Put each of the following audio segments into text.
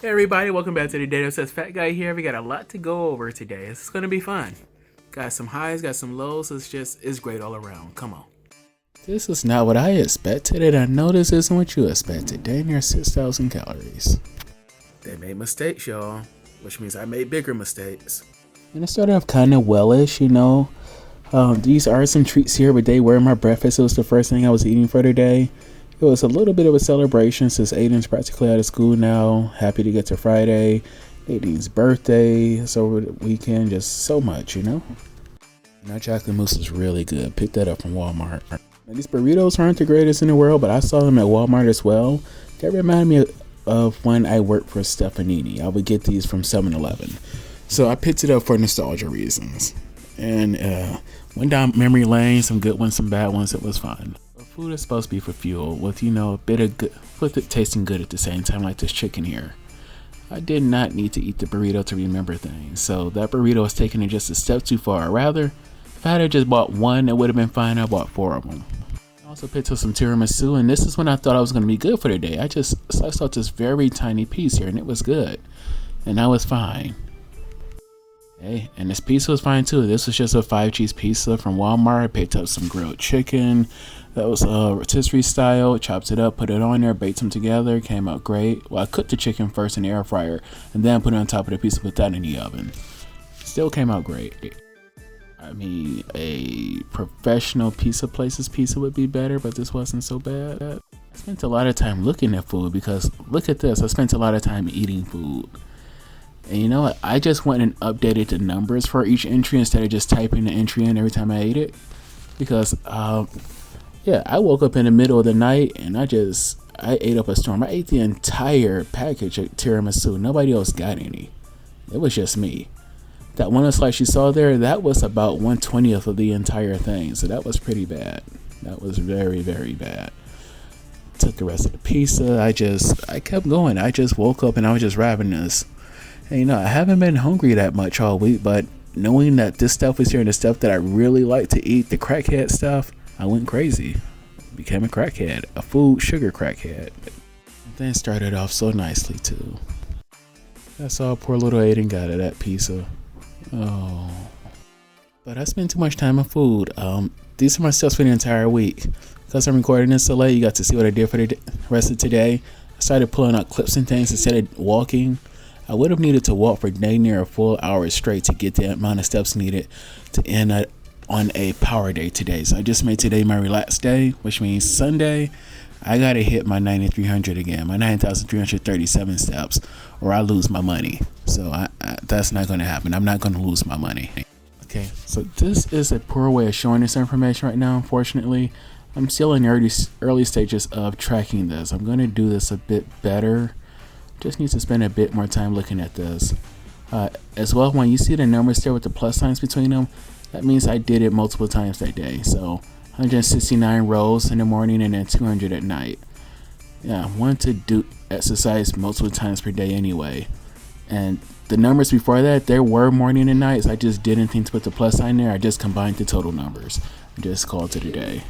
Hey everybody, welcome back to the Data Says Fat Guy here. We got a lot to go over today. It's gonna be fun. Got some highs, got some lows. It's great all around. Come on. This is not what I expected, and I know this isn't what you expected. Dang near 6,000 calories. They made mistakes, y'all, which means I made bigger mistakes. And it started off kind of wellish, you know. These are some treats here, but they were my breakfast. It was the first thing I was eating for the day. It was a little bit of a celebration since Aiden's practically out of school now. Happy to get to Friday. Aiden's birthday is over the weekend. Just so much, you know. That chocolate mousse is really good. Picked that up from Walmart. Now, these burritos aren't the greatest in the world, but I saw them at Walmart as well. That reminded me of when I worked for Stefanini. I would get these from 7-Eleven. So I picked it up for nostalgia reasons. And went down memory lane, some good ones, some bad ones. It was fun. Food is supposed to be for fuel, with a bit of good, with it tasting good at the same time, like this chicken here. I did not need to eat the burrito to remember things, so that burrito was taking it just a step too far. Rather, if I had just bought one, it would have been fine. I bought 4 of them. I also picked up some tiramisu, and this is when I thought I was going to be good for the day. I just sliced out this very tiny piece here, and it was good, and I was fine. Hey, and this pizza was fine too. This was just a 5-cheese pizza from Walmart. I picked up some grilled chicken. That was rotisserie style. Chopped it up, put it on there, baked them together. Came out great. Well, I cooked the chicken first in the air fryer and then put it on top of the pizza, put that in the oven. Still came out great. I mean, a professional pizza place's pizza would be better, but this wasn't so bad. I spent a lot of time looking at food because, look at this, I spent a lot of time eating food. And you know what? I just went and updated the numbers for each entry instead of just typing the entry in every time I ate it. Because, I woke up in the middle of the night and I ate up a storm. I ate the entire package of tiramisu. Nobody else got any. It was just me. That one slice you saw there, that was about 1/20th of the entire thing. So that was pretty bad. That was very, very bad. Took the rest of the pizza. I kept going. I just woke up and I was just ravenous. And I haven't been hungry that much all week, but knowing that this stuff was here and the stuff that I really like to eat, the crackhead stuff, I went crazy. Became a crackhead, a food sugar crackhead. Then started off so nicely too. That's all poor little Aiden got of that pizza. Oh. But I spent too much time on food. These are my steps for the entire week. Because I'm recording this so late, you got to see what I did for the rest of today. I started pulling out clips and things instead of walking. I would have needed to walk for dang near a full hour straight to get the amount of steps needed to end on a power day today. So I just made today my relaxed day, which means Sunday, I got to hit my 9,300 again, my 9,337 steps, or I lose my money. So that's not going to happen. I'm not going to lose my money. Okay, so this is a poor way of showing this information right now, unfortunately. I'm still in the early stages of tracking this. I'm going to do this a bit better. Just need to spend a bit more time looking at this. As well, when you see the numbers there with the plus signs between them, that means I did it multiple times that day. So 169 rows in the morning and then 200 at night. Yeah, I want to do exercise multiple times per day anyway. And the numbers before that, there were morning and nights. I just didn't think to put the plus sign there. I just combined the total numbers and just called it a day.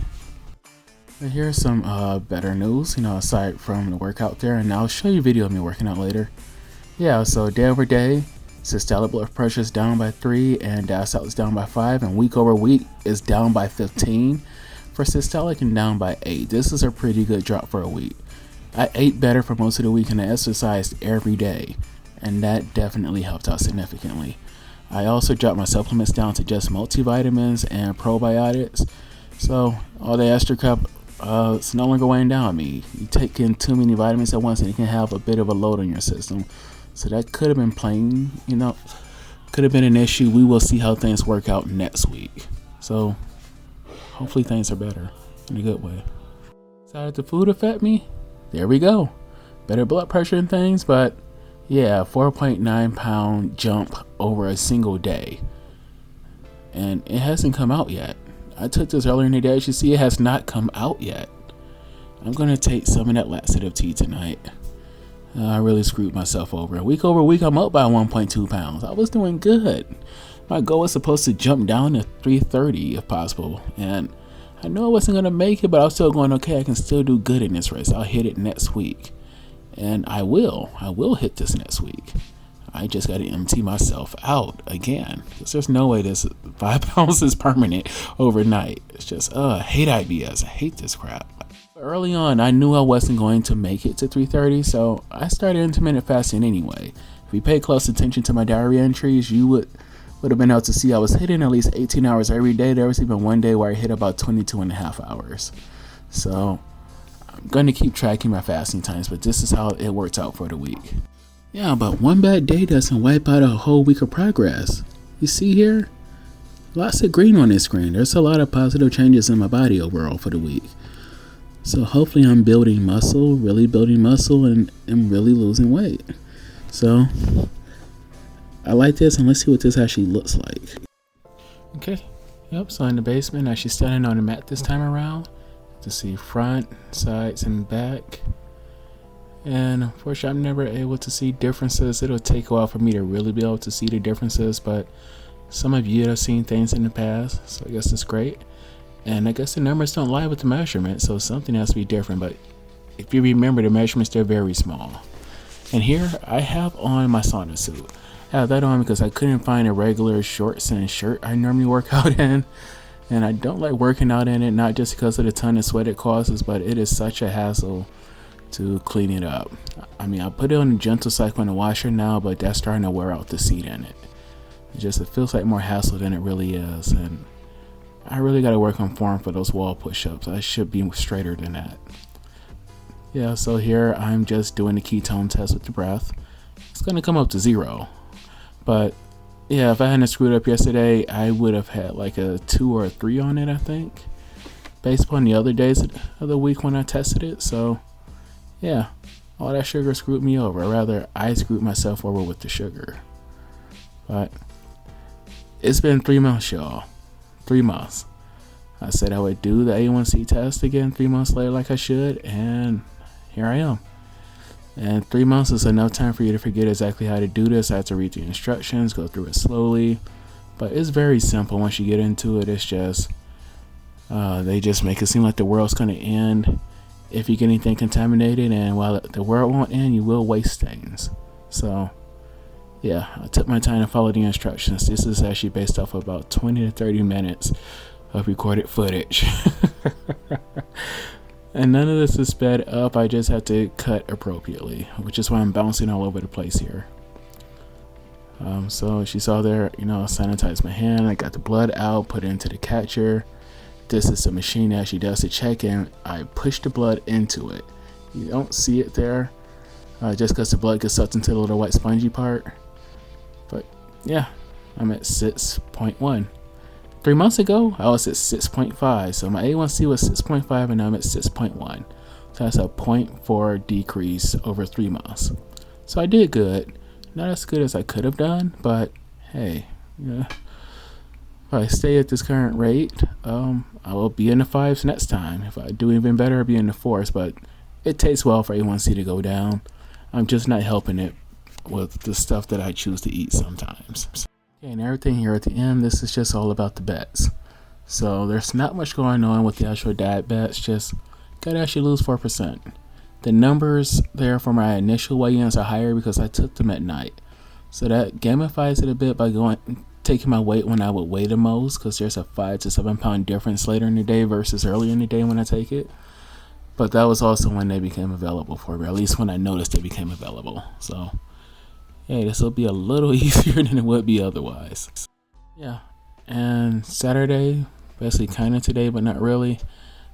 And here's some better news, aside from the workout there, and I'll show you a video of me working out later. Yeah, so day over day, systolic blood pressure is down by 3 and diastolic is down by 5, and week over week is down by 15 for systolic and down by 8. This is a pretty good drop for a week. I ate better for most of the week and I exercised every day, and that definitely helped out significantly. I also dropped my supplements down to just multivitamins and probiotics, so all the extra cup it's no longer weighing down on me. You take in too many vitamins at once and you can have a bit of a load on your system. So that could have been could have been an issue. We will see how things work out next week. So hopefully things are better in a good way. So how did the food affect me? There we go. Better blood pressure and things, but yeah, 4.9 pound jump over a single day. And it hasn't come out yet. I took this earlier in the day. As you see, it has not come out yet. I'm going to take some of that laxative tea tonight. I really screwed myself over. Week over week, I'm up by 1.2 pounds. I was doing good. My goal was supposed to jump down to 330 if possible. And I knew I wasn't going to make it, but I was still going, okay, I can still do good in this race. I'll hit it next week. And I will hit this next week. I just got to empty myself out again, because there's no way this 5 pounds is permanent overnight. It's just, I hate IBS. I hate this crap. Early on, I knew I wasn't going to make it to 330, so I started intermittent fasting anyway. If you pay close attention to my diary entries, you would have been able to see I was hitting at least 18 hours every day. There was even one day where I hit about 22 and a half hours. So I'm going to keep tracking my fasting times, but this is how it works out for the week. Yeah, but one bad day doesn't wipe out a whole week of progress. You see here? Lots of green on this screen. There's a lot of positive changes in my body overall for the week. So hopefully I'm building muscle, really building muscle, and really losing weight. So I like this, and let's see what this actually looks like. Okay, yep, so in the basement, now she's standing on the mat this time around to see front, sides, and back. And unfortunately, I'm never able to see differences. It'll take a while for me to really be able to see the differences, but some of you have seen things in the past, so I guess it's great. And I guess the numbers don't lie with the measurement, so something has to be different. But if you remember, the measurements, they're very small. And here I have on my sauna suit. I have that on because I couldn't find a regular shorts and shirt I normally work out in. And I don't like working out in it, not just because of the ton of sweat it causes, but it is such a hassle to clean it up. I mean, I put it on a gentle cycle in the washer now, but that's starting to wear out the seat in it. It feels like more hassle than it really is, and I really got to work on form for those wall push-ups. I should be straighter than that. Yeah, so here I'm just doing the ketone test with the breath. It's going to come up to 0, but yeah, if I hadn't screwed up yesterday, I would have had like a 2 or a 3 on it, I think, based upon the other days of the week when I tested it. So yeah, all that sugar screwed me over. Or rather, I screwed myself over with the sugar. But it's been 3 months, y'all. 3 months. I said I would do the A1C test again 3 months later like I should, and here I am. And 3 months is enough time for you to forget exactly how to do this. I have to read the instructions, go through it slowly. But it's very simple once you get into it. It's just, they just make it seem like the world's going to end if you get anything contaminated, and while the world won't end, you will waste things. So yeah, I took my time to follow the instructions. This is actually based off of about 20 to 30 minutes of recorded footage. And none of this is sped up. I just have to cut appropriately, which is why I'm bouncing all over the place here. So she saw there, I sanitized my hand. I got the blood out, put it into the catcher. This is the machine that actually does the check-in. I push the blood into it. You don't see it there, just because the blood gets sucked into the little white spongy part. But yeah, I'm at 6.1. 3 months ago, I was at 6.5. So my A1C was 6.5, and now I'm at 6.1. So that's a 0.4 decrease over 3 months. So I did good. Not as good as I could have done, but hey, if I stay at this current rate, I will be in the 5s next time. If I do even better, I'll be in the 4s. But it takes well for A1C to go down. I'm just not helping it with the stuff that I choose to eat sometimes. Okay, and everything here at the end, this is just all about the bets. So there's not much going on with the actual diet bets. Just gotta actually lose 4%. The numbers there for my initial weigh-ins are higher because I took them at night. So that gamifies it a bit by taking my weight when I would weigh the most, because there's a 5 to 7 pound difference later in the day versus earlier in the day when I take it. But that was also when they became available for me, or at least when I noticed they became available. So hey, this will be a little easier than it would be otherwise. Yeah, and Saturday, basically kind of today, but not really,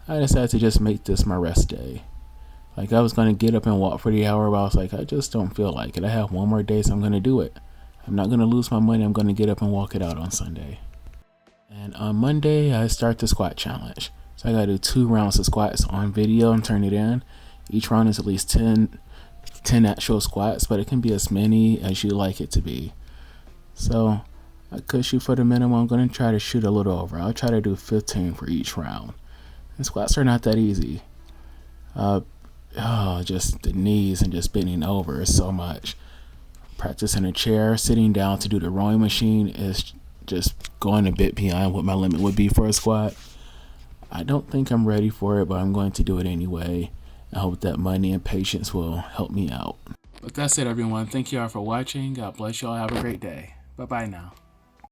I decided to just make this my rest day. Like, I was going to get up and walk for the hour, but I was like, I just don't feel like it. I have one more day, so I'm going to do it. I'm not going to lose my money. I'm going to get up and walk it out on Sunday. And on Monday, I start the squat challenge. So I got to do 2 rounds of squats on video and turn it in. Each round is at least 10 actual squats, but it can be as many as you like it to be. So I could shoot for the minimum. I'm going to try to shoot a little over. I'll try to do 15 for each round. And squats are not that easy. Just the knees and just bending over is so much. Practicing a chair, sitting down to do the rowing machine is just going a bit beyond what my limit would be for a squat. I don't think I'm ready for it, but I'm going to do it anyway. I hope that money and patience will help me out. But that's it, everyone. Thank you all for watching. God bless you all. Have a great day. Bye-bye now.